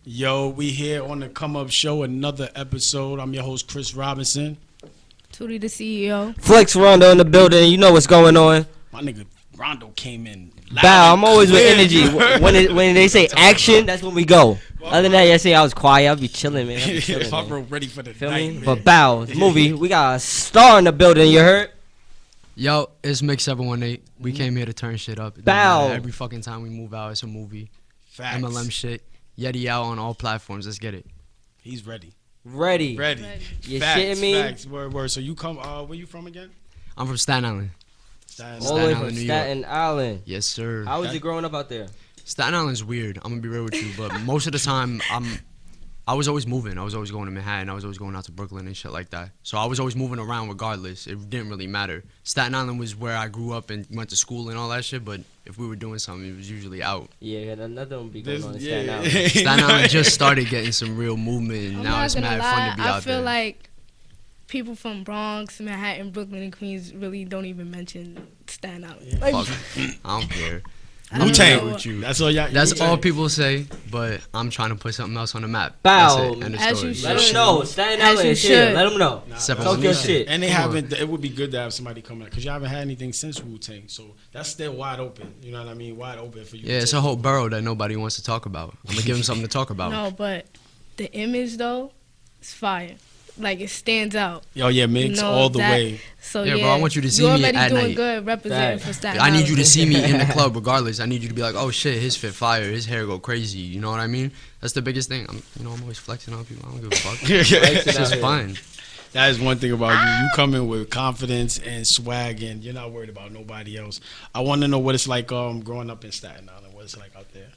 Yo, we here on the Come Up Show, another episode. I'm your host, Chris Robinson. Tootie the CEO. Flex Rondo in the building. You know what's going on. My nigga Rondo came in loud. Bow, I'm always with clear. energy. When they say action, that's when we go. Other than that, yesterday I was quiet. I'll be chilling, man. I'll be chilling, My man. bro ready for the Feel night, me? man. But Bow, the movie, we got a star in the building. You heard? Yo, it's Migs718. We came here to turn shit up. It don't Bow. matter. Every fucking time we move out, it's a movie. Facts. MLM shit. Yeti out on all platforms. Let's get it. He's ready. Ready. You Facts, shitting me? Facts. Word. So you come, where you from again? I'm from Staten Island. Staten All the way Island, from New York. Staten Island. Yes, sir. How was you growing up out there? Staten Island's weird. I'm gonna be real with you, but most of the time, I was always moving. I was always going to Manhattan. I was always going out to Brooklyn and shit like that. So I was always moving around regardless. It didn't really matter. Staten Island was where I grew up and went to school and all that shit, but if we were doing something, it was usually out. Yeah, nothing would be going on in Yeah. Staten Island. Staten Island just started getting some real movement, and I'm now not it's gonna mad lie, fun to be I out feel there. like people from Bronx, Manhattan, Brooklyn, and Queens really don't even mention Staten Island. Like, Fuck, I don't care. I don't Wu-Tang. know. With you. That's all y'all. That's Wu-Tang. all people say, but I'm trying to put something else on the map. Bow. That's it. End of As story. you Let should. them know. Staten As Island you is here. should. Let them know. Except for Talk your Nisha. shit. And they Come haven't. It would be good to have somebody come in because you haven't had anything since Wu-Tang, so that's still wide open. You know what I mean? Wide open for you. Yeah, to it's take a whole over. borough that nobody wants to talk about. I'm gonna give them something to talk about. No, but the image though, is fire. Like it stands out. Yo, yeah, Migs No, all the that- way. So Yeah, yeah, bro, I want you to see me already at doing night. good representing Right. for Staten I Island. need you to see me in the club regardless. I need you to be like, oh shit, his fit fire, his hair go crazy. You know what I mean? That's the biggest thing. I'm always flexing on people. I don't give a fuck. It's Flexing out just here. fun. That is one thing about you. You come in with confidence and swag, and you're not worried about nobody else. I want to know what it's like growing up in Staten Island. What it's like out there.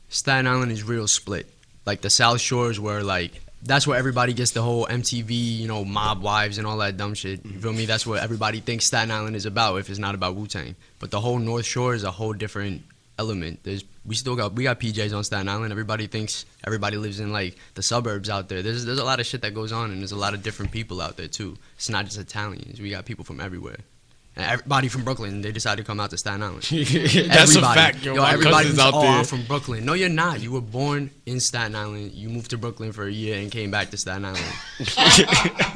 Staten Island is real split. Like the South Shores where like that's where everybody gets the whole MTV, mob wives and all that dumb shit. You feel me? That's what everybody thinks Staten Island is about if it's not about Wu-Tang. But the whole North Shore is a whole different element. We got PJs on Staten Island. Everybody thinks everybody lives in like the suburbs out there. There's a lot of shit that goes on and there's a lot of different people out there too. It's not just Italians. We got people from everywhere. And everybody from Brooklyn, they decided to come out to Staten Island. That's Everybody. a fact, yo. My Everybody cousins was, out there. I'm from Brooklyn. No, you're not. You were born in Staten Island. You moved to Brooklyn for a year and came back to Staten Island.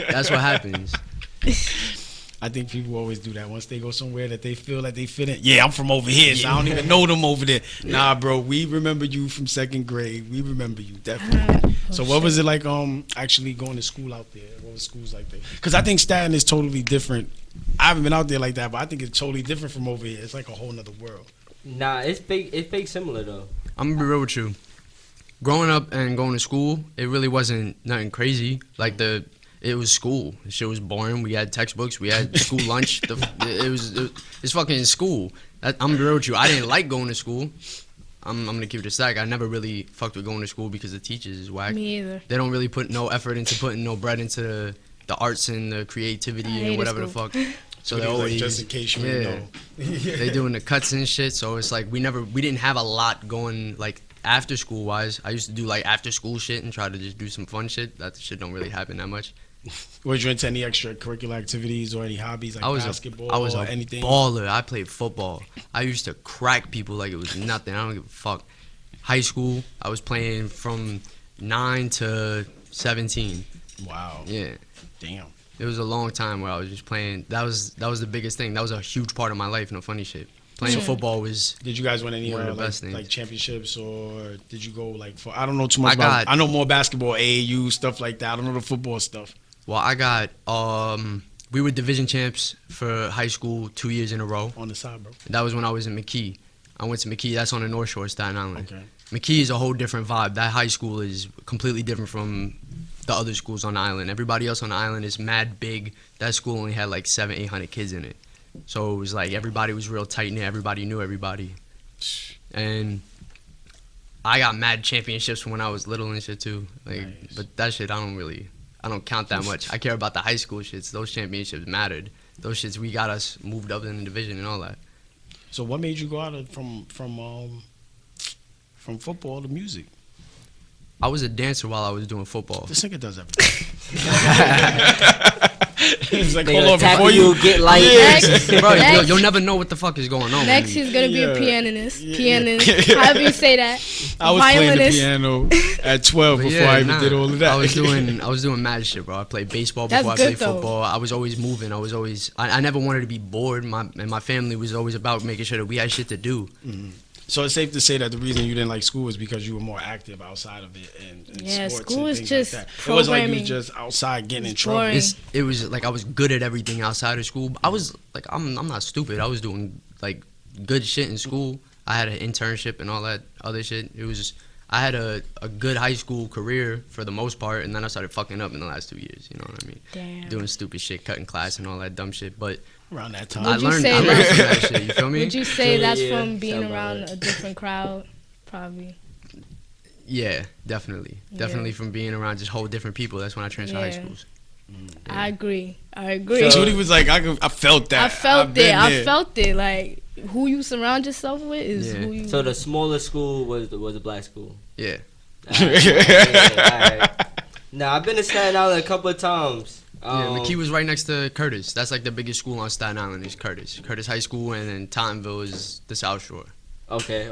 That's what happens. I think people always do that once they go somewhere that they feel like they fit in. Yeah, I'm from over here, so I don't even know them over there. Nah, bro, we remember you from second grade. We remember you definitely. So what was it like actually going to school out there? What was schools like there? Because I think Staten is totally different. I haven't been out there like that, but I think it's totally different from over here. It's like a whole nother world. Nah, it's big similar though. I'm going to be real with you. Growing up and going to school, it really wasn't nothing crazy. Like it was school. The shit was boring. We had textbooks. We had school lunch. It's fucking school. I'm gonna be real with you. I didn't like going to school. I'm gonna keep it a stack. I never really fucked with going to school because the teachers is whack. Me either. They don't really put no effort into putting no bread into the arts and the creativity I and hated whatever the school. fuck. So they Like, always just in case you didn't know. they doing the cuts and shit. So it's like we didn't have a lot going like after school wise. I used to do like after school shit and try to just do some fun shit. That shit don't really happen that much. Was you into any extracurricular activities or any hobbies like basketball I was or a anything? baller. I played football. I used to crack people like it was nothing. I don't give a fuck. High school, I was playing from 9 to 17. Wow. Yeah. Damn. It was a long time where I was just playing. That was the biggest thing. That was a huge part of my life. No funny shit. Playing football was. Did you guys win any One of the best things. like championships, or did you go like for? I don't know too much about. got- I know more basketball, AAU stuff like that. I don't know the football stuff. Well, I got. We were division champs for high school 2 years in a row. On the side, bro. That was when I was in McKee. I went to McKee. That's on the North Shore, Staten Island. Okay. McKee is a whole different vibe. That high school is completely different from the other schools on the island. Everybody else on the island is mad big. That school only had like 700-800 kids in it. So it was like everybody was real tight knit. Everybody knew everybody. And I got mad championships from when I was little and shit too. Like, Nice. but that shit I don't count that much. I care about the high school shits. Those championships mattered. Those shits we got us moved up in the division and all that. So what made you go out from football to music? I was a dancer while I was doing football. This nigga does everything. It's like, They hold gonna on, tackle before you. get light. Next. Bro, Next. you'll never know what the fuck is going on. Next, he's gonna be a Yeah. pianist. Yeah. Pianist. However you say that. I was playing the Violinist. piano at 12 But before yeah, I even nah, did all of that. I was doing mad shit, bro. I played baseball That's before I good, played though. football. I was always moving. I never wanted to be bored. My family was always about making sure that we had shit to do. So it's safe to say that the reason you didn't like school is because you were more active outside of it and Yeah, sports school and is things just like that. It wasn't like you was programming. just outside getting in It's trouble. boring. It was like I was good at everything outside of school. I was like I'm not stupid. I was doing like good shit in school. I had an internship and all that other shit. It was just, I had a good high school career for the most part, and then I started fucking up in the last 2 years. You know what I mean? Damn. Doing stupid shit, cutting class and all that dumb shit. But Around that time. I Would you learned say from that- that shit. You feel me? Would you say Yeah, that's yeah. from being Sound about around right. a different crowd? Probably. Yeah, definitely. Yeah. Definitely from being around just whole different people. That's when I transferred high Yeah. schools. I agree. I agree. So- Judy was like, I felt that. I felt I've been it. I there. felt it. Like who you surround yourself with is Yeah. who you. So the smallest school was a black school. Yeah. Alright. Nah, I've been to Staten Island a couple of times. Yeah, McKee was right next to Curtis. That's like the biggest school on Staten Island is Curtis. Curtis High School, and then Tottenville is the South Shore. Okay.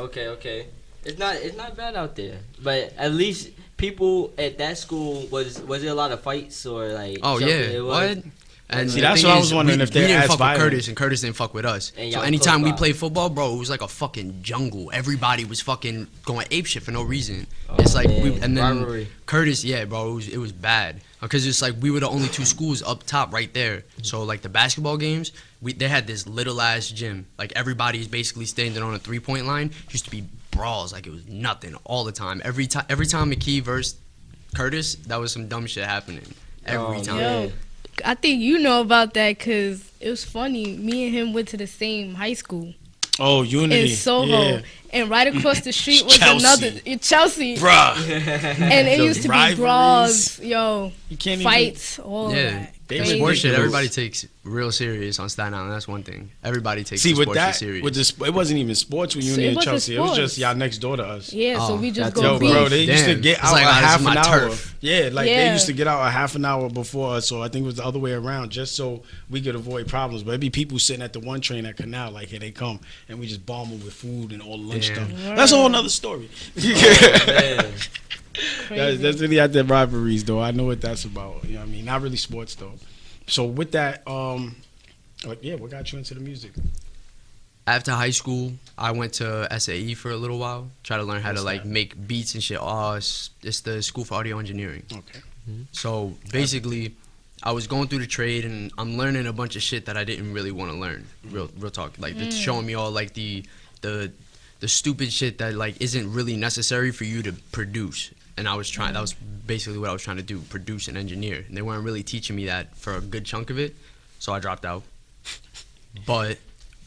It's not bad out there, but at least people at that school was there a lot of fights or like? Oh jumping? yeah, It was? what? And See, the that's thing what I is, was wondering we, if they're we didn't as fuck violent. with Curtis, and Curtis didn't fuck with us. And So y'all anytime we close by. played football, bro, it was like a fucking jungle. Everybody was fucking going apeshit for no reason. It's like we, man, and then rivalry. Curtis, yeah, bro, it was bad because it's like we were the only two schools up top right there. So like the basketball games, they had this little ass gym. Like everybody's basically standing on a 3-point line. Used to be brawls like it was nothing all the time. Every time McKee versed Curtis, that was some dumb shit happening every Oh, time. man. Yo, I think you know about that because it was funny. Me and him went to the same high school Oh, Unity. in Soho, Yeah. and right across the street was Chelsea. another in Chelsea. Bruh. And it The used to be rivalries. brawls, yo, You can't fights, all Yeah, that. they Crazy. Sports shit, ridiculous. everybody takes real serious on Staten Island. That's one thing. Everybody takes See, the with sports shit that, serious. with the, it wasn't even sports with So Uni it and wasn't Chelsea. It was just sports. y'all next door to us. Yeah, so Oh, we just that's go Yo, beef. bro, they used to Damn. get It's out like, a this is half my an hour. turf. Yeah, like they Yeah. used to get out a half an hour before us, so I think it was the other way around, just so we could avoid problems. But it'd be people sitting at the one train at Canal, like, here they come, and we just bomb them with food and all the lunch Damn. stuff. That's a whole nother story. Man. Crazy. That's really at the rivalries, though. I know what that's about. You know what I mean? Not really sports, though. So with that, like, yeah, what got you into the music? After high school, I went to SAE for a little while. Try to learn how What's to like that? make beats and shit. It's the School for Audio Engineering. Okay. So basically, I was going through the trade and I'm learning a bunch of shit that I didn't really want to learn. Real talk. Like it's showing me all like the stupid shit that like isn't really necessary for you to produce. And I was trying. That was basically what I was trying to do: produce and engineer. And they weren't really teaching me that for a good chunk of it. So I dropped out. But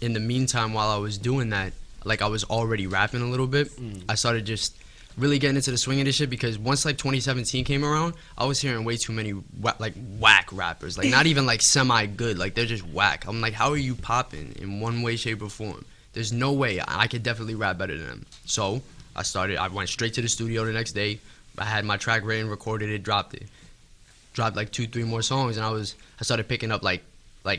in the meantime, while I was doing that, like I was already rapping a little bit. I started just really getting into the swing of this shit because once like 2017 came around, I was hearing way too many whack rappers. Like not even like semi good. Like they're just whack. I'm like, how are you popping in one way, shape, or form? There's no way. I could definitely rap better than them. So I went straight to the studio the next day. I had my track written, recorded it, dropped it. Dropped like 2-3 more songs, and I started picking up like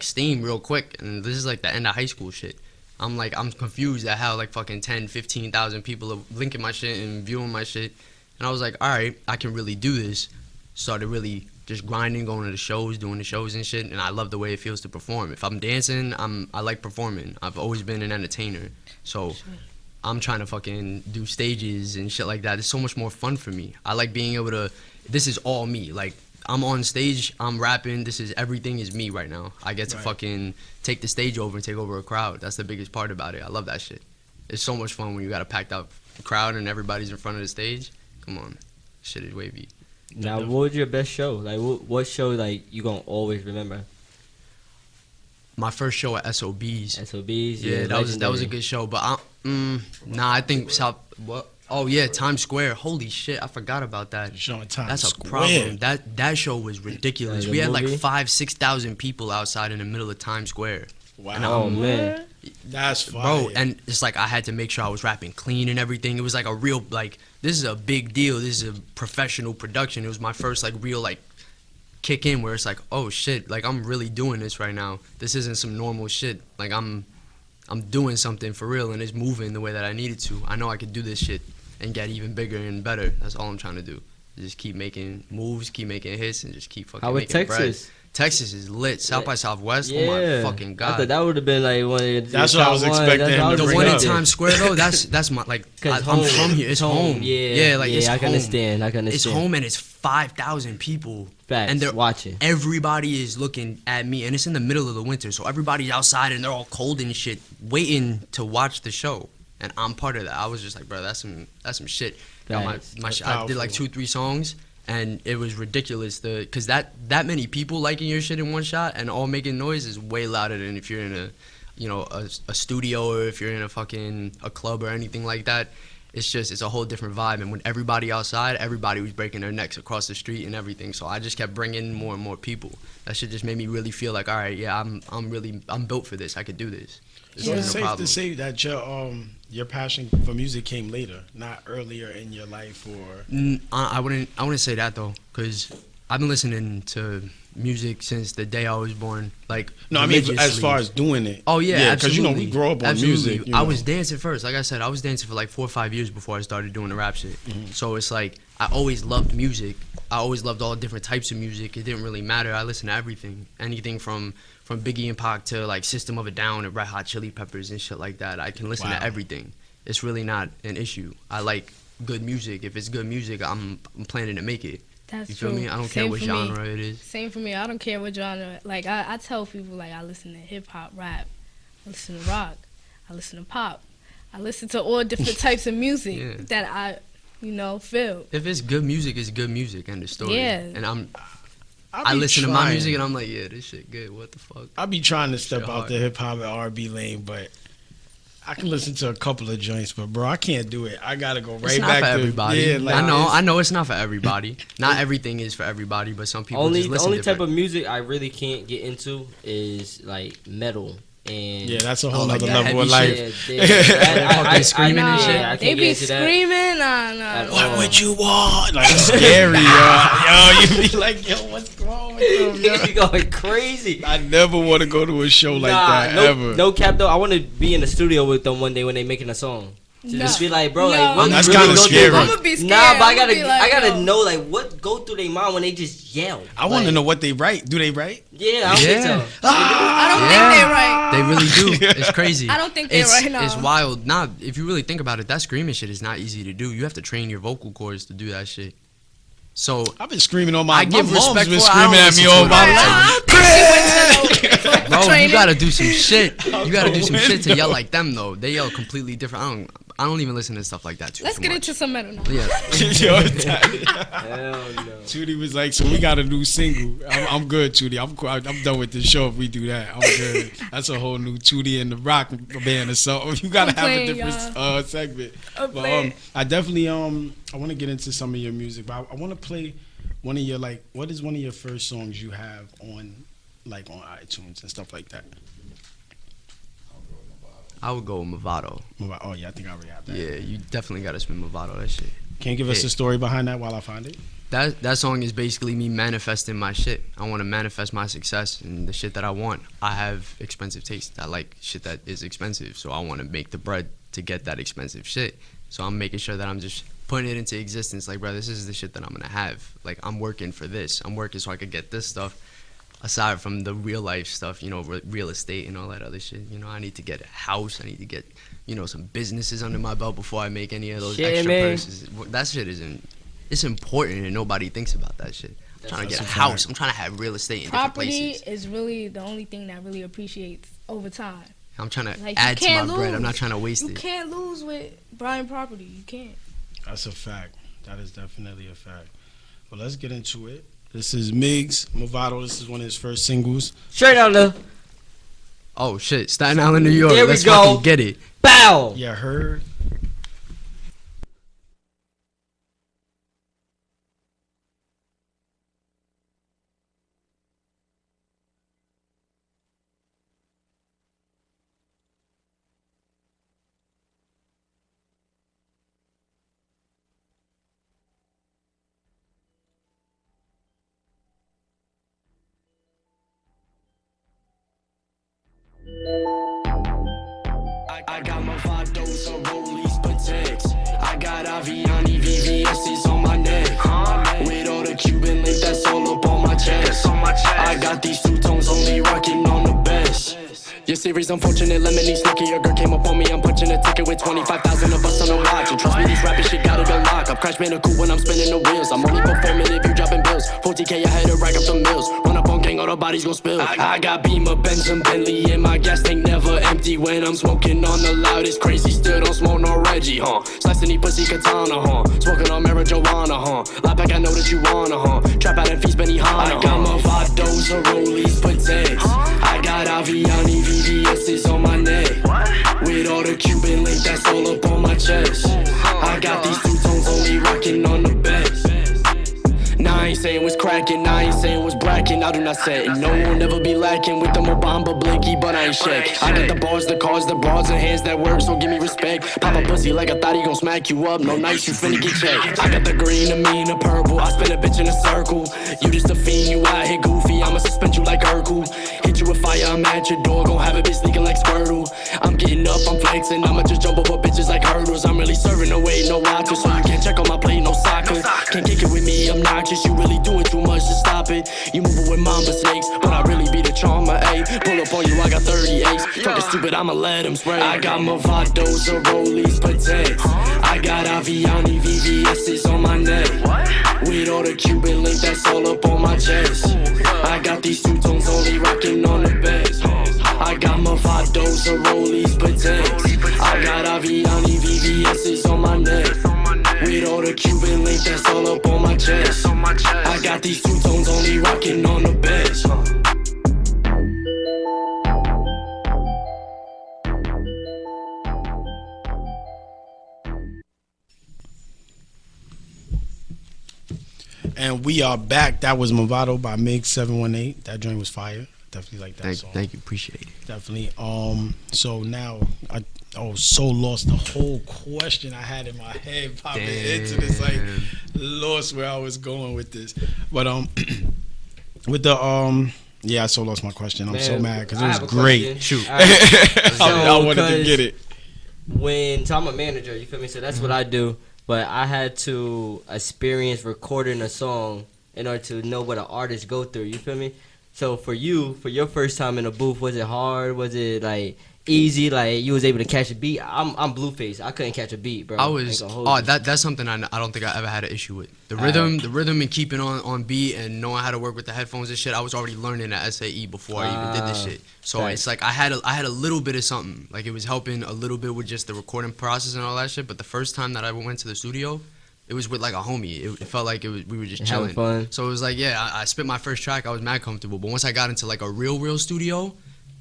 steam real quick. And this is like the end of high school shit. I'm confused at how like fucking 10, 15,000 people are linking my shit and viewing my shit. And I was like, all right, I can really do this. Started really just grinding, going to the shows, doing the shows and shit. And I love the way it feels to perform. If I'm dancing, I like performing. I've always been an entertainer. So I'm trying to fucking do stages and shit like that. It's so much more fun for me. I like being able to, this is all me. Like, I'm on stage, I'm rapping, everything is me right now. I get to Right. fucking take the stage over and take over a crowd. That's the biggest part about it. I love that shit. It's so much fun when you got a packed out crowd and everybody's in front of the stage. Come on. Shit is wavy. Now, what was your best show? Like, what show like you gonna always remember? My first show at SOBs. SOBs. Yeah, that was a legendary. good show. But I think South. What? Oh yeah, Times Square. Holy shit, I forgot about that. Showing Times That's a Square. problem. That show was ridiculous. Like the We had like movie? 5,000-6,000 people outside in the middle of Times Square. Wow. Oh man. That's fire. Bro, and it's like I had to make sure I was rapping clean and everything. It was like a real, like, this is a big deal. This is a professional production. It was my first like real like kick in where it's like, oh shit, like I'm really doing this right now. This isn't some normal shit. Like I'm doing something for real and it's moving the way that I need it to. I know I could do this shit and get even bigger and better. That's all I'm trying to do. Just keep making moves, keep making hits, and just keep fucking How with making Texas? bread. Texas is lit. South by Southwest. Yeah. Oh my fucking I god. thought that would have been like one of your That's what I was top ones. expecting That's him what I to was The bring one in up. thinking. Times Square though, that's my like. 'Cause I'm home. from here. It's home. Yeah, like yeah, it's I can home. understand. I can It's understand. home and it's 5,000 people. Facts. And they're Watching. Everybody is looking at me, and it's in the middle of the winter, so everybody's outside and they're all cold and shit, waiting to watch the show. And I'm part of that. I was just like, bro, that's some shit. Got Facts. my That's shit. I did like powerful. 2-3 songs, and it was ridiculous. Cause that many people liking your shit in one shot and all making noise is way louder than if you're in a studio or if you're in a club or anything like that. It's a whole different vibe. And when everybody outside, everybody was breaking their necks across the street and everything. So I just kept bringing in more and more people. That shit just made me really feel like, all right, yeah, I'm built for this. I could do this. This So isn't it's a safe problem. to say that your passion for music came later, not earlier in your life, or I wouldn't say that though, cause I've been listening to music since the day I was born. Like no, I mean as religiously. far as doing it. Oh yeah, because absolutely. we grow up on Absolutely. music. You I know. was dancing first. Like I said, I was dancing for like 4 or 5 years before I started doing the rap shit. Mm-hmm. So it's like I always loved music. I always loved all different types of music. It didn't really matter. I listened to everything, anything from Biggie and Pac to like System of a Down and Red Hot Chili Peppers and shit like that. I can listen Wow. to everything. It's really not an issue. I like good music. If it's good music, I'm planning to make it. That's You feel true. me? I don't Same care what for me. genre it is. Same for me. I don't care what genre. Like I tell people, like I listen to hip hop, rap, I listen to rock, I listen to pop, I listen to all different types of music Yeah. that I, feel. If it's good music, it's good music. End of story. Yeah. And I I be listen to my trying. music and I'm like, yeah, this shit good. What the fuck? I be trying to step Shit out hard. the hip hop and R&B lane, but I can listen to a couple of joints, but bro, I can't do it. I gotta go right It's not back for to everybody. Yeah, like, I know it's not for everybody. Not everything is for everybody, but some people Only just the listen only type different. of music I really can't get into is like metal. And Yeah, that's a whole like nother that level of heavy life. Yeah, I screaming and yeah, shit. I They can't be get into that. screaming. Nah. At What all. would you want? Like it's scary, yo. You be like, yo, what's wrong with them, yo? You going crazy. I never want to go to a show like Nah, that no, ever. no cap though. I want to be in the studio with them one day when they making a song. Just be like, bro, like what That's really kinda go through- scary. I'm gonna be scared. Nah, but I I'ma gotta, be like, I gotta yo. know like what go through their mind when they just yell. I want to Like, know what they write. Do they write? Yeah, I don't think Yeah. so. I don't Yeah. think they're right. They really do. It's crazy. I don't think they're it's, right now. It's wild. Nah, if you really think about it, that screaming shit is not easy to do. You have to train your vocal cords to do that shit. So I've been screaming on my. I My give mom's respect been for it. I screaming don't at me listen all to my it. life. I don't think she went to no vocal bro, you training. gotta do some shit. You gotta do some shit to Window. yell like them though. They yell completely different. I don't even listen to stuff like that too. Let's too get much. into some metal now. Yeah. Yo, Tootie Hell no. Tootie was like, "So we got a new single. I'm good, Tootie. I'm done with this show if we do that. I'm good. That's a whole new Tootie and the Rock band or something. You gotta I'm have playing, a different segment. I'm But playing. I definitely I want to get into some of your music, but I want to play one of your what is one of your first songs you have on iTunes and stuff like that? I would go with Movado. Oh yeah, I think I already have that. Yeah, you definitely gotta spin Movado. That shit. Can you give us Yeah. a story behind that while I find it? That song is basically me manifesting my shit. I want to manifest my success and the shit that I want. I have expensive taste. I like shit that is expensive, so I want to make the bread to get that expensive shit. So I'm making sure that I'm just putting it into existence. Like, bro, this is the shit that I'm gonna have. Like, I'm working for this. I'm working so I could get this stuff. Aside from the real life stuff, real estate and all that other shit. I need to get a house. I need to get, some businesses under my belt before I make any of those Shit, extra man. purchases. That shit isn't. It's important and nobody thinks about that shit. I'm trying to get a That's a house. fact. I'm trying to have real estate in different Property places. is really the only thing that really appreciates over time. I'm trying to Like, you add to my can't bread. I'm lose. not trying to waste You it. can't lose with buying property. You can't. That's a fact. That is definitely a fact. Well, let's get into it. This is Migs Movado. This is one of his first singles. Straight out the Oh shit, Staten Island, New York. There we Let's go. fucking get it. bow. You heard? I got Movados or Rollies Pateks. I got Aviani VVS's on my neck. With all the Cuban link, that's all up on my chest. I got these two-tones only rocking on the best. Your series unfortunate, lemonade sneaky. Your girl came up on me, I'm punching a ticket with 25,000 of us on the watch. And trust me, this rapping shit got it on lock. I'm Crash Bandicoot when I'm spinning the wheels. I'm only performing if you dropping bills. 40K, I had to rack up the mills. Run up on gang, all the bodies gon' spill. I got Beamer, Benz, and Bentley, and my gas tank never empty. When I'm smoking on the loudest, crazy, still don't smoke no Reggie, Slicing these pussy katana, Smoking on marijuana, Lie back, I know that you wanna, Trap out and feast Benihana, I got Movados or Rollies Pateks. I got Aviani VVS's on my neck. With all the Cuban link, that's all up on my chest. I got these two-tones only rocking on the best. Nah, I ain't saying what's cracking, nah, I ain't saying what's bracking. I do not say it, no one never be lacking with the Mobamba blinky, but I ain't shake. I got the bars, the cars, the broads, and hands that work, so give me respect. Pop a pussy like I thought he gon' smack you up, no nice, you finna get checked. I got the green, the mean, the purple, I spin a bitch in a circle. You just a fiend, you out here goofy, I'ma suspend you like Urkel. Hit you with fire, I'm at your door, gon' have a bitch leaking like Squirtle. I'm getting up, I'm flexing, I'ma just jump over bitches like hurdles. I'm really serving away, no watches, so you can't check on my plate, no soccer. Can't kick it with me, I'm noxious, you really doing too much to stop it. You moving with mamba snakes, but I really be the charmer, ayy. Pull up on you, I got 38s. Talking stupid, I'ma let him spray. I got Movados or Rollies Pateks. I got Aviani VVS's on my neck. With all the Cuban link, that's all up on my chest. I got these two-tones only rocking on the best. I got Movados or Rollies Pateks. I got Aviani VVS's on my neck. With all the Cuban link, that's all up on my chest. I got these two-tones only rocking on the best. And we are back. That was Movado by Migs718. That joint was fire. Definitely like that song. Thank you, appreciate it. Definitely. So now I was so lost. The whole question I had in my head popping into this, like lost where I was going with this. But with the yeah, I so lost my question. I'm so mad because it was great. Shoot, I wanted to get it. So I'm a manager, you feel me? So that's what I do. But I had to experience recording a song in order to know what an artist go through. You feel me? So for you, for your first time in a booth, was it hard? Was it like easy? Like you was able to catch a beat? I'm Blueface. I couldn't catch a beat, bro. I was. That's something I don't think I ever had an issue with. The rhythm and keeping on beat and knowing how to work with the headphones and shit. I was already learning at SAE before I even did this shit. So it's like I had a little bit of something. Like it was helping a little bit with just the recording process and all that shit. But the first time that I went to the studio, it was with like a homie. It felt like we were just chilling. Fun. So it was like, yeah, I spit my first track. I was mad comfortable. But once I got into like a real studio,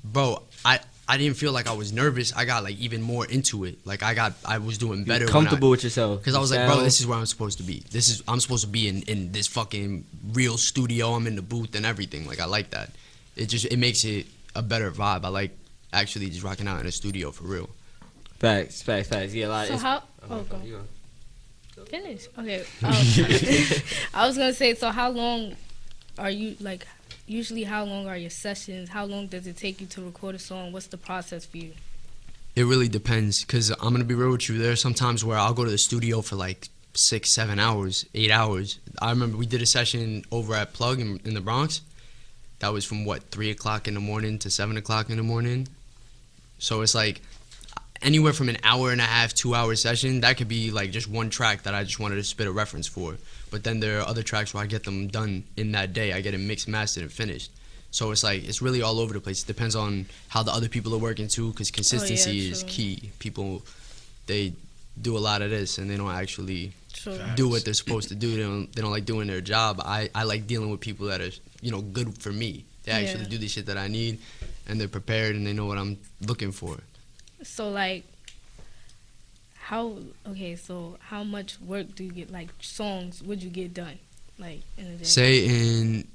bro, I didn't feel like I was nervous. I got like even more into it. Like I was doing better. Comfortable with yourself. Because I was like, bro, this is where I'm supposed to be. I'm supposed to be in this fucking real studio. I'm in the booth and everything. Like I like that. It makes it a better vibe. I like actually just rocking out in a studio for real. Facts. Yeah, like. So how? Go. Finish. Okay. I was gonna say. So how long are you like? Usually, how long are your sessions? How long does it take you to record a song? What's the process for you? It really depends, because I'm going to be real with you. There are some times where I'll go to the studio for like 6, 7 hours, 8 hours. I remember we did a session over at Plug in the Bronx. That was from, 3 o'clock in the morning to 7 o'clock in the morning. So it's like anywhere from an hour and a half, 2 hour session. That could be like just one track that I just wanted to spit a reference for. But then there are other tracks where I get them done in that day. I get it mixed, mastered, and finished. So it's like, it's really all over the place. It depends on how the other people are working too, because consistency is key. People, they do a lot of this and they don't actually do what they're supposed to do. They don't like doing their job. I like dealing with people that are, good for me. They actually do the shit that I need, and they're prepared and they know what I'm looking for. So like, how much work do you get, like songs would you get done, like in a day? Say in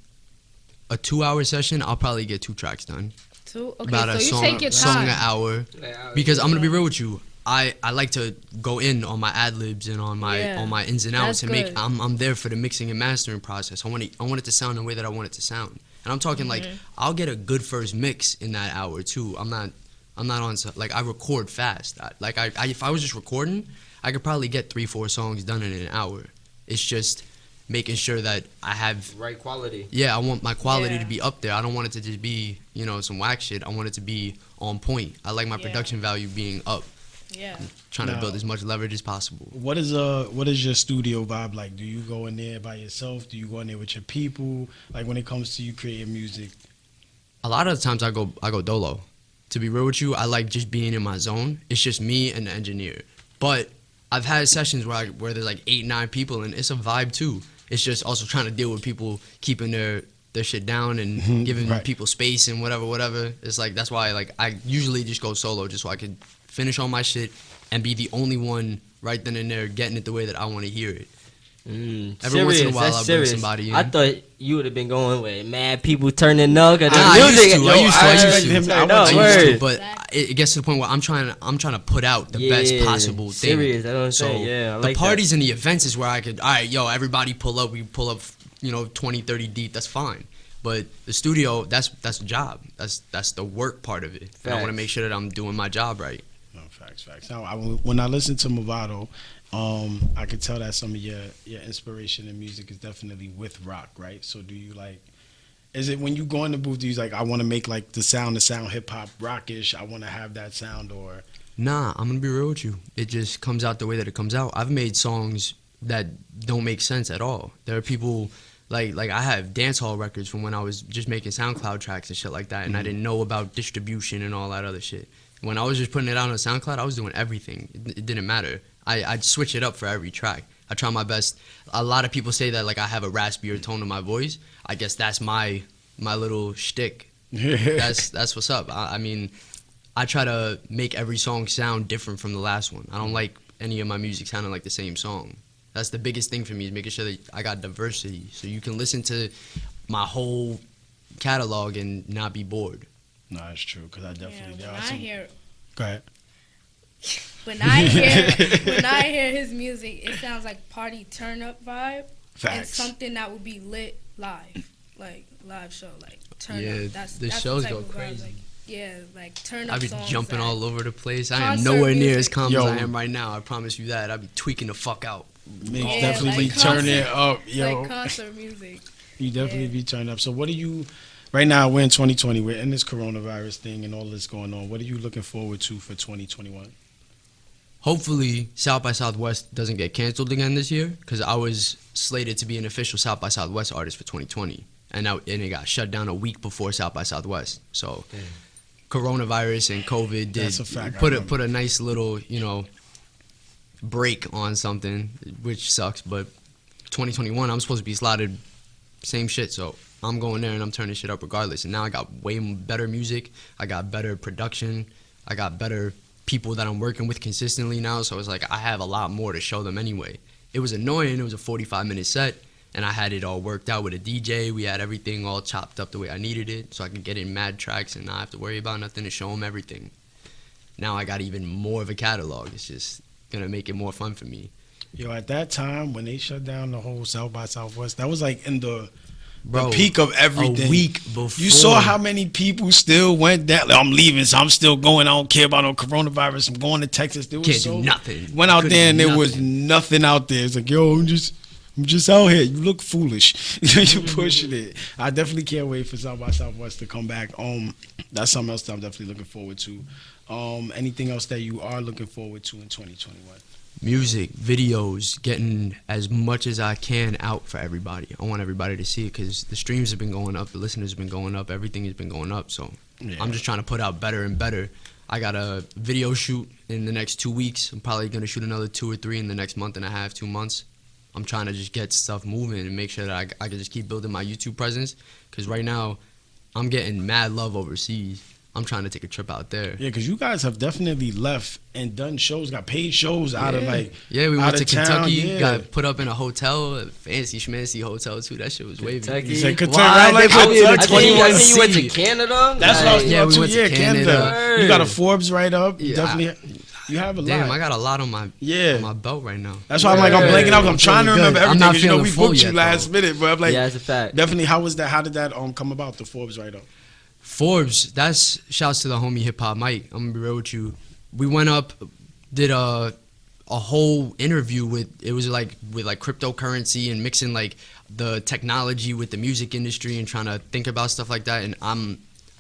a 2 hour session, I'll probably get 2 tracks done. 2? Okay, about so you take your time. Song an hour. Because I'm gonna be real with you. I like to go in on my ad libs and on my ins and outs and make. I'm there for the mixing and mastering process. I want it to sound the way that I want it to sound. And I'm talking like I'll get a good first mix in that hour too. I'm I'm not on like I record fast. If I was just recording, I could probably get 3-4 songs done in an hour. It's just making sure that I have Right quality. Yeah, I want my quality Yeah. to be up there. I don't want it to just be, some whack shit. I want it to be on point. I like my Yeah. production value being up. Yeah. Trying to Now- build as much leverage as possible. What is your studio vibe like? Do you go in there by yourself? Do you go in there with your people? Like when it comes to you creating music? A lot of the times I go dolo. To be real with you, I like just being in my zone. It's just me and the engineer. But I've had sessions where there's like 8-9 people, and it's a vibe too. It's just also trying to deal with people keeping their shit down and giving Right. people space and whatever. It's like that's why like I usually just go solo just so I could finish all my shit and be the only one right then and there getting it the way that I want to hear it. Every once in a while, that's I'll bring serious. somebody in. I thought you would have been going with mad people turning up at the I used music. to, I used to, I used to. Turn I up, used word. But it gets to the point where I'm trying to put out the best Yeah, possible thing. serious, that's what I'm saying, yeah, I the like parties and the events is where I could, all right, yo, everybody pull up. We pull up, 20, 30 deep. That's fine. But the studio, that's a job. That's the work part of it. And I want to Facts. make sure that I'm doing my job right. No, facts. Now, when I listen to Movado, I could tell that some of your inspiration in music is definitely with rock, right? So do you like? Is it when you go in the booth? Do you like? I want to make like the sound hip hop rockish. I want to have that sound, or Nah, I'm gonna be real with you. It just comes out the way that it comes out. I've made songs that don't make sense at all. There are people like I have dance hall records from when I was just making SoundCloud tracks and shit like that, and I didn't know about distribution and all that other shit. When I was just putting it out on SoundCloud, I was doing everything. It didn't matter. I'd switch it up for every track. I try my best. A lot of people say that like I have a raspier tone in my voice. I guess that's my little shtick. That's what's up. I mean, I try to make every song sound different from the last one. I don't like any of my music sounding like the same song. That's the biggest thing for me, is making sure that I got diversity, so you can listen to my whole catalog and not be bored. no, it's true because I definitely there are When I some. hear Go ahead. when I hear his music, it sounds like party turn up vibe. And Facts. something that would be lit live, like live show, like turn Yeah, up. That's the that's shows type go of vibe, crazy. Like, yeah, like turn up. I be songs jumping that- all over the place. I am Concert nowhere near as music. calm Yo. as I am right now. I promise you that. I be tweaking the fuck out. Migs Yeah, definitely like turn it concert- up, yo. Like concert music. You definitely Yeah. be turned up. So what do you? Right now we're in 2020. We're in this coronavirus thing and all this going on. What are you looking forward to for 2021? Hopefully, South by Southwest doesn't get canceled again this year, because I was slated to be an official South by Southwest artist for 2020, and it got shut down a week before South by Southwest. So, coronavirus and COVID That's a fact, I put remember. a nice little break on something, which sucks. But 2021, I'm supposed to be slotted, same shit. So I'm going there and I'm turning shit up regardless. And now I got way better music. I got better production. I got better people that I'm working with consistently now. So it's like I have a lot more to show them anyway. It was annoying. It was a 45-minute set, and I had it all worked out with a DJ. We had everything all chopped up the way I needed it, so I could get in mad tracks and not have to worry about nothing to show them everything. Now I got even more of a catalog. It's just gonna make it more fun for me. Yo, at that time when they shut down the whole South by Southwest, that was like in the Bro, peak of everything. a week before. You saw how many people still went down. Like, I'm leaving, so I'm still going. I don't care about no coronavirus. I'm going to Texas. There was Can't do nothing. Went out Couldn't there and do there was nothing. nothing out there. It's like, yo, I'm just out here. You look foolish. You pushing it. I definitely can't wait for South by Southwest to come back. That's something else that I'm definitely looking forward to. Anything else that you are looking forward to in 2021? Music, videos, getting as much as I can out for everybody. I want everybody to see it, because the streams have been going up, the listeners have been going up, everything has been going up. So Yeah. I'm just trying to put out better and better. I got a video shoot in the next 2 weeks. I'm probably going to shoot another 2 or 3 in the next month and a half, 2 months. I'm trying to just get stuff moving and make sure that I can just keep building my YouTube presence, because right now I'm getting mad love overseas. I'm trying to take a trip out there. Yeah, because you guys have definitely left and done shows, got paid shows out of like Yeah, we out went to of town, Kentucky, yeah. got put up in a hotel, a fancy schmancy hotel too. That shit was wavy. Kentucky. You said Kentucky. Why? I like They put me in Kentucky. a 21 I think you went to seed. Canada. That's what I was Yeah, about we to. went to Yeah, Canada. Canada. You got a Forbes right up. You Yeah, definitely. You have a Damn, lot. I got a lot on my on my belt right now. That's why I'm like, I'm Yeah. blanking out. I'm trying to feeling remember good. I'm everything. not Because you know feeling we full booked you yet, last though. minute, but I'm like, Yeah, that's a fact. definitely. How was that? How did that come about? The Forbes write up. Forbes, that's shouts to the homie Hip Hop Mike. I'm gonna be real with you. We went up, did a whole interview with cryptocurrency and mixing like the technology with the music industry and trying to think about stuff like that. And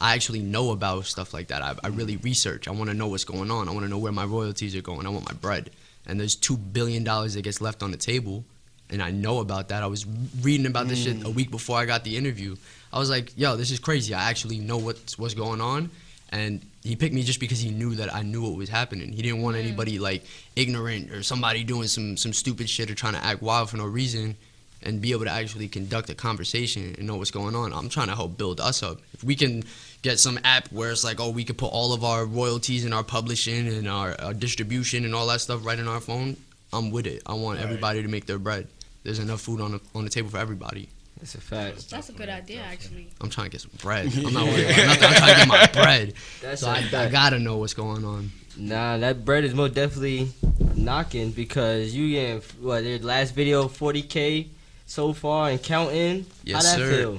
I actually know about stuff like that. I really research. I want to know what's going on. I want to know where my royalties are going. I want my bread. And there's $2 billion that gets left on the table, and I know about that. I was reading about this shit a week before I got the interview. I was like, yo, this is crazy. I actually know what's going on. And he picked me just because he knew that I knew what was happening. He didn't want anybody like ignorant or somebody doing some stupid shit or trying to act wild for no reason, and be able to actually conduct a conversation and know what's going on. I'm trying to help build us up. If we can get some app where it's like, oh, we could put all of our royalties and our publishing and our distribution and all that stuff right in our phone, I'm with it. I want everybody to make their bread. There's enough food on the table for everybody. That's a fact. That's a good idea, actually. I'm trying to get some bread. I'm not worried about nothing. I'm trying to get my bread. That's So I gotta know what's going on. Nah, that bread is most definitely knocking because you getting their last video 40K so far and counting. Yes, How that sir. feel?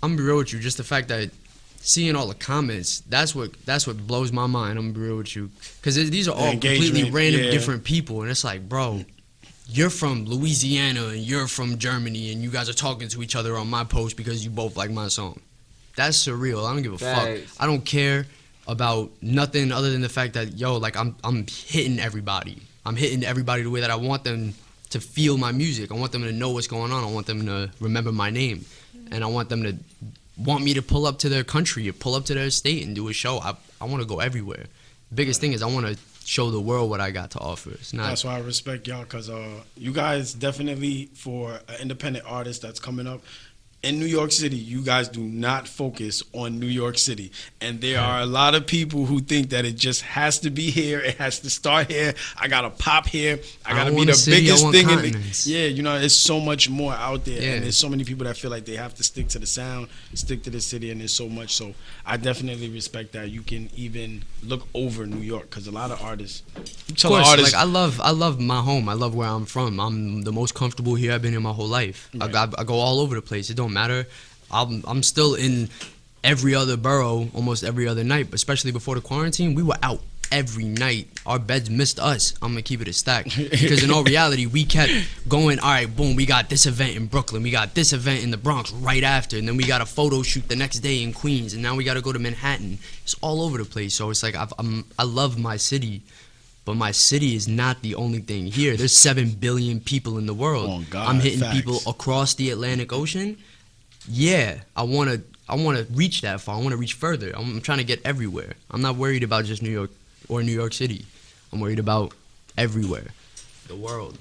I'm gonna be real with you. Just the fact that seeing all the comments, that's what blows my mind. I'm gonna be real with you, because these are all completely random, different people, and it's like, bro, you're from Louisiana and you're from Germany, and you guys are talking to each other on my post because you both like my song. That's surreal. I don't give a fuck. I don't care about nothing other than the fact that, yo, like I'm hitting everybody. I'm hitting everybody the way that I want them to feel my music. I want them to know what's going on. I want them to remember my name, and I want them to want me to pull up to their country or pull up to their state and do a show. I want to go everywhere. The biggest thing is I want to show the world what I got to offer. It's not. That's why I respect y'all, because you guys definitely, for an independent artist that's coming up in New York City, you guys do not focus on New York City. And there are a lot of people who think that it just has to be here. It has to start here. I got to pop here. I got to be the biggest thing. Yeah, you know, there's so much more out there. And there's so many people that feel like they have to stick to the sound, stick to the city, and there's so much. So I definitely respect that you can even look over New York, because a lot of artists. Of course, like I love my home. I love where I'm from. I'm the most comfortable here I've been in my whole life. Right. I go all over the place. It don't matter. I'm still in every other borough almost every other night, but especially before the quarantine, we were out every night. Our beds missed us. I'm gonna keep it a stack, because in all reality, we kept going. All right, boom, we got this event in Brooklyn, we got this event in the Bronx right after, and then we got a photo shoot the next day in Queens, and now we got to go to Manhattan. It's all over the place. So it's like I love my city, but my city is not the only thing here. There's 7 billion people in the world. Oh, God, I'm hitting people across the Atlantic Ocean. Yeah, I wanna reach that far. I wanna reach further. I'm trying to get everywhere. I'm not worried about just New York or New York City. I'm worried about everywhere, the world.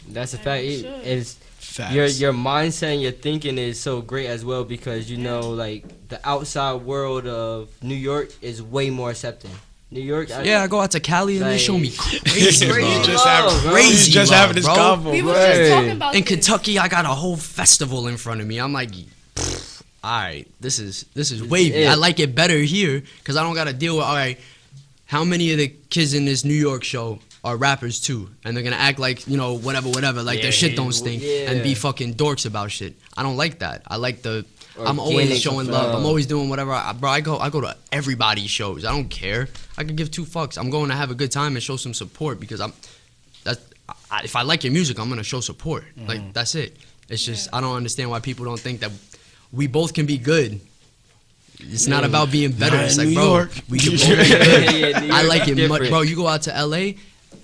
That's a fact. It's Facts. your mindset and your thinking is so great as well, because you know, like, the outside world of New York is way more accepting. New York. I go out to Cali and they show me crazy love. Crazy just having this convo. We were just talking about in Kentucky, I got a whole festival in front of me. I'm like, all right, this is wavy. I like it better here, because I don't got to deal with, all right, how many of the kids in this New York show are rappers too, and they're gonna act like, you know, whatever, like their shit don't stink and be fucking dorks about shit. I don't like that. I like I'm always showing love. I'm always doing whatever. I go to everybody's shows. I don't care. I could give 2 fucks. I'm going to have a good time and show some support, because if I like your music, I'm gonna show support. Like, that's it. It's just I don't understand why people don't think that we both can be good. It's not about being better. It's like, bro, we can both be good. I like it much, bro. You go out to LA,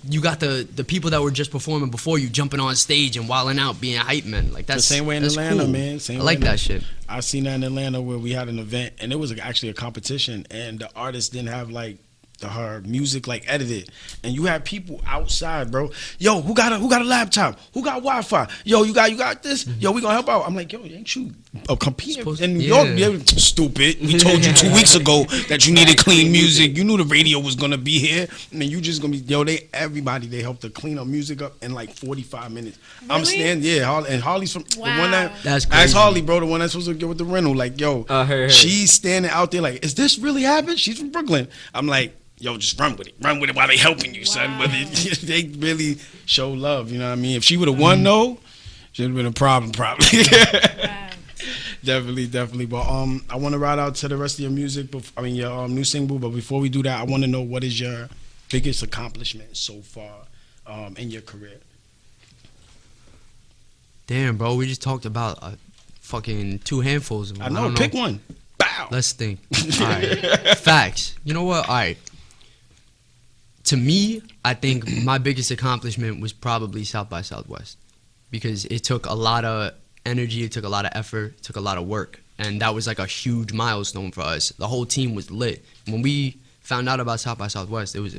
you got the people that were just performing before you jumping on stage and wilding out, being hype men. Like, that's the same way in Atlanta, cool. man. Same I like that shit. I seen that in Atlanta, where we had an event, and it was actually a competition, and the artist didn't have like her music like edited, and you had people outside, bro. Yo, who got a laptop? Who got Wi-Fi? Yo, you got this? Yo, we gonna help out. I'm like, yo, ain't you competing in New York? Yeah, stupid. We told you 2 weeks ago that you needed clean music. You knew the radio was gonna be here, and then you just gonna be, yo. They helped to clean our music up in like 45 minutes. Really? I'm standing, and Harley's from the one That's ask crazy. Harley, bro, the one that's supposed to get with the rental. Like, yo, she's standing out there like, is this really happening? She's from Brooklyn. I'm like, yo, just run with it while they helping you, son. But they really show love, you know what I mean? If she would have won, though, she'd have been a problem, probably. Definitely. But I want to ride out to the rest of your music. Your new single. But before we do that, I want to know what is your biggest accomplishment so far in your career. Damn, bro, we just talked about fucking 2 handfuls. I know. Pick one. Bow. Let's think. All right. Facts. You know what? All right. To me, I think my biggest accomplishment was probably South by Southwest, because it took a lot of energy, it took a lot of effort, it took a lot of work, and that was like a huge milestone for us. The whole team was lit. When we found out about South by Southwest, it was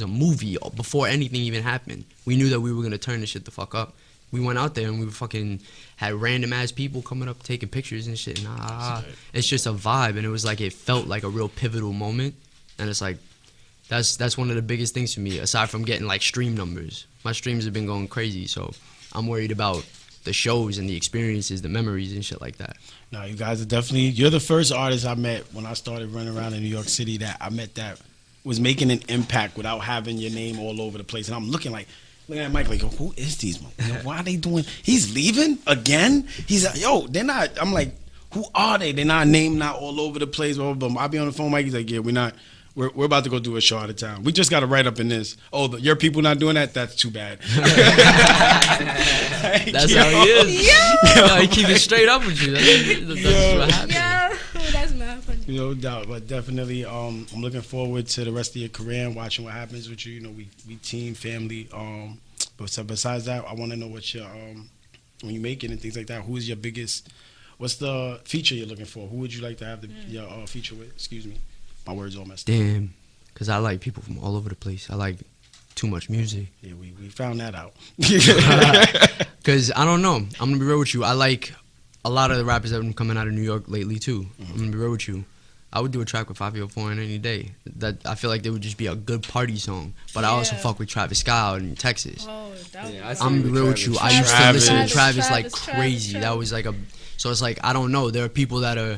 a movie before anything even happened. We knew that we were gonna turn this shit the fuck up. We went out there and we fucking had random ass people coming up taking pictures and shit. It's just a vibe, and it was like, it felt like a real pivotal moment, and it's like, that's one of the biggest things for me, aside from getting like stream numbers. My streams have been going crazy, so I'm worried about the shows and the experiences, the memories and shit like that. No, you guys are definitely, you're the first artist I met when I started running around in New York City that was making an impact without having your name all over the place. And I'm looking at Mike like, who is these? Why are they doing? He's leaving again? He's like, yo, they're not. I'm like, who are they? They're not named, not all over the place. Blah, blah, blah. I'll be on the phone, Mike. He's like, yeah, we're not. We're about to go do a show out of town. We just got to write up in this. Oh, your people not doing that? That's too bad. That's how he is. Yeah. He keep it straight up with you. That's what happens. Yeah, that's mad funny. No doubt, but definitely, I'm looking forward to the rest of your career and watching what happens with you. You know, we team, family. But so besides that, I want to know what your when you make it and things like that. Who is your biggest? What's the feature you're looking for? Who would you like to have your feature with? Excuse me, my words all messed up. Damn, because I like people from all over the place. I like too much music. Yeah, we found that out. Because I don't know. I'm gonna be real with you. I like a lot of the rappers that have been coming out of New York lately too. I'm gonna be real with you. I would do a track with 504 on any day. That I feel like they would just be a good party song. But I also fuck with Travis Scott out in Texas. Oh, I'm gonna be real with you. I used to listen to Travis like crazy. That was like so it's like, I don't know. There are people that are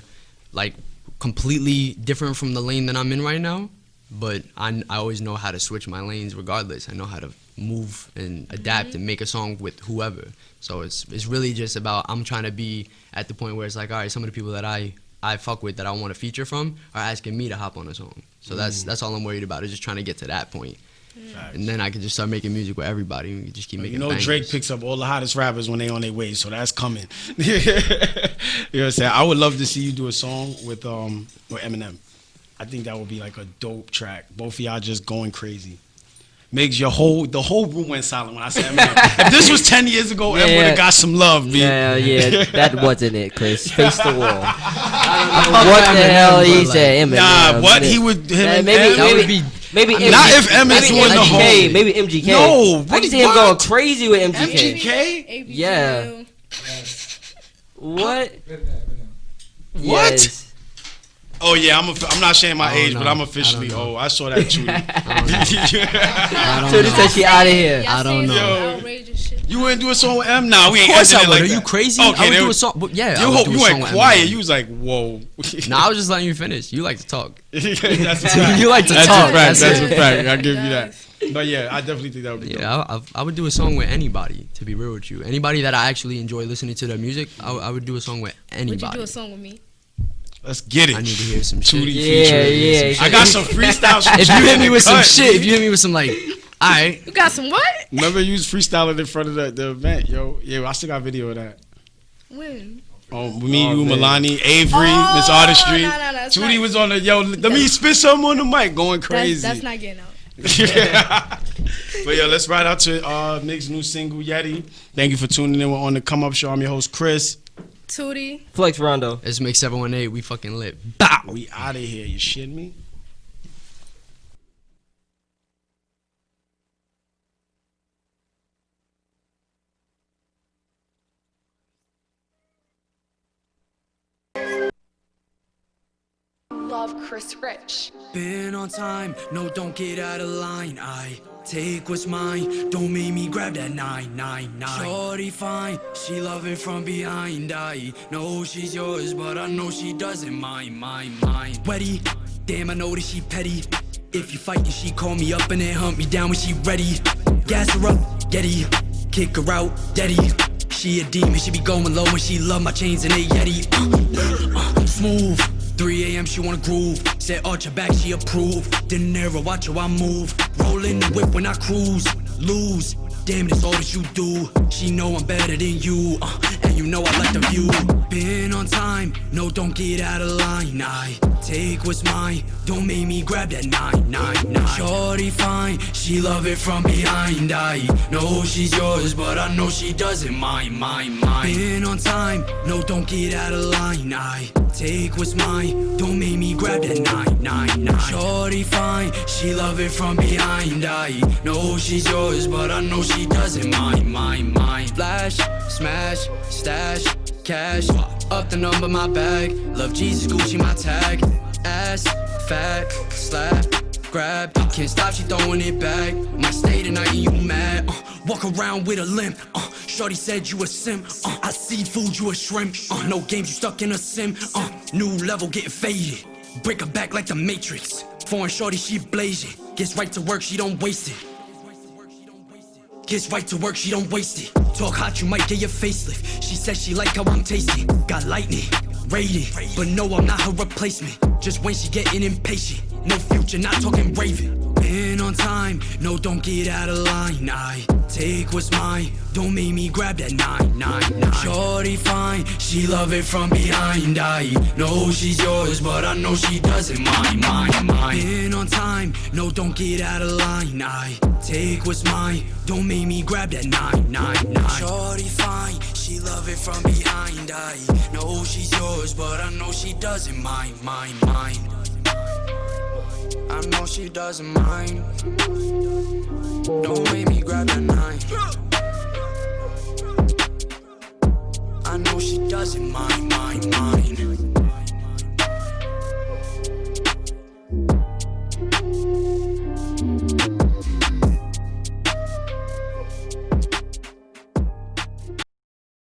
like completely different from the lane that I'm in right now. But I always know how to switch my lanes regardless. I know how to move and adapt and make a song with whoever. So it's really just about, I'm trying to be at the point where it's like, all right, some of the people that I fuck with that I want to feature from are asking me to hop on a song. So that's all I'm worried about, is just trying to get to that point. And then I can just start making music with everybody and just keep making bangers. Drake picks up all the hottest rappers when they on their way, so that's coming. You know what I'm saying? I would love to see you do a song with Eminem. I think that would be like a dope track. Both of y'all just going crazy. Migs, the whole room went silent when I said Eminem. If this was 10 years ago, Em would have got some love, B. Yeah, that wasn't it, Chris. Face the wall. What the hell he said, Eminem? Nah, what he would, Maybe MGK. Not if M is doing the whole. Maybe MGK. No, I can see him going crazy with MGK. MGK? Yeah. What? What? Yes. Oh yeah, I'm not saying my age, but I'm officially old. I saw that too. So they said she out of here. I don't know. You wouldn't do a song with M? Nah, we ain't. Of course I would. Like Are you crazy? Okay, I would do a song. Yeah, you went quiet. You was like, whoa. Nah, I was just letting you finish. You like to talk. That's a fact. You like to talk. That's a fact. I give you that. But yeah, I definitely think that would be dope. I would do a song with anybody, to be real with you. Anybody that I actually enjoy listening to their music, I would do a song with anybody. Would you do a song with me? Let's get it. I need to hear some shit. Yeah. I got some freestyles. If you hit me with some shit, if you hit me with some like, alright. You got some what? Remember you was freestyling in front of the event, yo. Yeah, I still got video of that. When? Me, you, Milani, Avery, Miss Artistry. No, Tootie was on the, let me spit something on the mic, going crazy. That's not getting out. But let's ride out to Migs' new single, Yeti. Thank you for tuning in. We're on the Come Up Show. I'm your host, Chris. Tootie. Flex Rondo. It's Migs718. We fucking lit. Bow. We out of here. You shitting me? Love, Chris Rich. Been on time, no, don't get out of line. I take what's mine, don't make me grab that 999. Shorty fine, she love it from behind. I know she's yours, but I know she doesn't mind. Wetty, damn, I know that she petty. If you fightin', she call me up and then hunt me down when she ready. Gas her up, Getty, kick her out, Daddy. she a demon. She be going low and she love my chains and they Yeti. Smooth. 3 a.m. she wanna groove. Said arch her back, she approve. Dinero, watch how I move. Roll in the whip when I cruise. Lose. Damn, that's all that you do. She know I'm better than you, and you know I like the view. Been on time, no, don't get out of line. I take what's mine, don't make me grab that 999. Shorty fine, she love it from behind. I know she's yours, but I know she doesn't mind. Been on time, no, don't get out of line. I take what's mine, don't make me grab that 999. Shorty fine, she love it from behind. I know she's yours, but I know she doesn't mind. Flash, smash, stash, cash, up the number, my bag. Love Jesus, Gucci, my tag. Ass, fat, slap, grab. Can't stop, she throwing it back. Might stay tonight and you mad. Walk around with a limp. Shorty said you a simp. I see food, you a shrimp. No games, you stuck in a sim. New level getting faded. Break her back like the Matrix. Foreign shorty, she blazing. Gets right to work, she don't waste it. Gets right to work, she don't waste it. Talk hot, you might get your facelift. She says she like how I'm tasting. Got lightning, rated, but no, I'm not her replacement. Just when she getting impatient. No future, not talking Raven. Been on time, no, don't get out of line. I take what's mine, don't make me grab that 999. Shorty fine, she love it from behind. I know she's yours, but I know she doesn't mind. Been on time, no, don't get out of line. I take what's mine, don't make me grab that 999. Shorty fine, she love it from behind. I know she's yours, but I know she doesn't mind. I know she doesn't mind. Don't make me grab that 9. I know she doesn't mind.